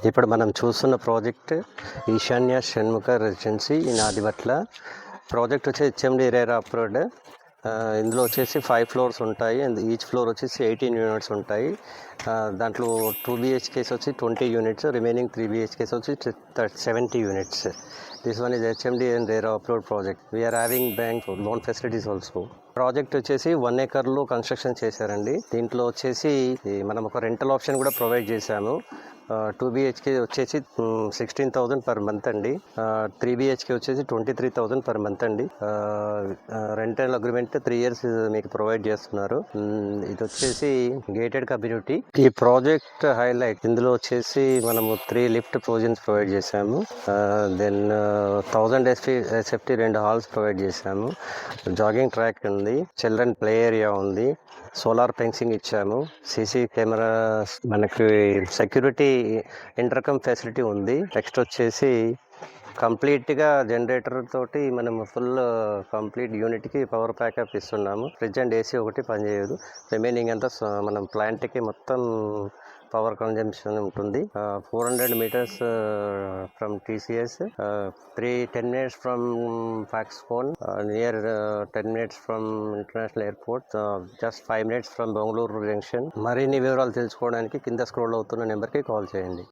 ఇప్పుడు మనం చూస్తున్న ప్రాజెక్ట్ ఈశాన్య Shanmukha residency in Adibatla. Project వచ్చి హెచ్ఎండి రేరా అప్రూవ్డ్. ఇందులో వచ్చేసి 5 ఫ్లోర్స్ ఉంటాయి అండ్ ఈచ్ ఫ్లోర్ వచ్చేసి 18 యూనిట్స్ ఉంటాయి. దాంట్లో 2 BHKs వచ్చి 20 యూనిట్స్, రిమైనింగ్ 3 BHKs వచ్చి 70 units. This one is HMD and RERA approved project. We are having bank loan facilities also. Project వచ్చేసి 1 acre కన్స్ట్రక్షన్ చేశారండి. దీంట్లో వచ్చేసి మనం ఒక రెంటల్ ఆప్షన్ కూడా ప్రొవైడ్ చేశాము. 2 BHK వచ్చేసి 16,000 పర్ మంత్ అండి. 3 BHK వచ్చేసి 23,000 పర్ మంత్ అండి. రెంటల్ అగ్రిమెంట్ 3 years మీకు ప్రొవైడ్ చేస్తున్నారు. ఇది వచ్చేసి గేటెడ్ కమ్యూనిటీ. ఈ ప్రాజెక్ట్ హైలైట్ ఇందులో వచ్చేసి మనము 3 లిఫ్ట్ ప్రొవిజన్స్ ప్రొవైడ్ చేశాము. దెన్ 1000 SFT 2 హాల్స్ ప్రొవైడ్ చేశాము. జాగింగ్ ట్రాక్ ఉంది, చిల్డ్రన్ ప్లే ఏరియా ఉంది, సోలార్ ఫెన్సింగ్ ఇచ్చాము, సీసీ కెమెరా, మనకి సెక్యూరిటీ ఇంటర్కమ్ ఫెసిలిటీ ఉంది. నెక్స్ట్ వచ్చేసి కంప్లీట్గా జనరేటర్ తోటి మనం ఫుల్ కంప్లీట్ యూనిట్కి పవర్ బ్యాకప్ ఇస్తున్నాము. ఫ్రిడ్జ్ అండ్ AC ఒకటి పనిచేయదు. రిమైనింగ్ అంతా మనం ప్లాంట్కి మొత్తం పవర్ కన్జంప్షన్ ఉంటుంది. 400 meters from TCS, 10 minutes from Foxconn, near 10 minutes from international airport, just 5 minutes from Bengaluru junction. మరిన్ని వివరాలు తెలుసుకోవడానికి కింద స్క్రోల్ అవుతున్న నెంబర్కి కాల్ చేయండి.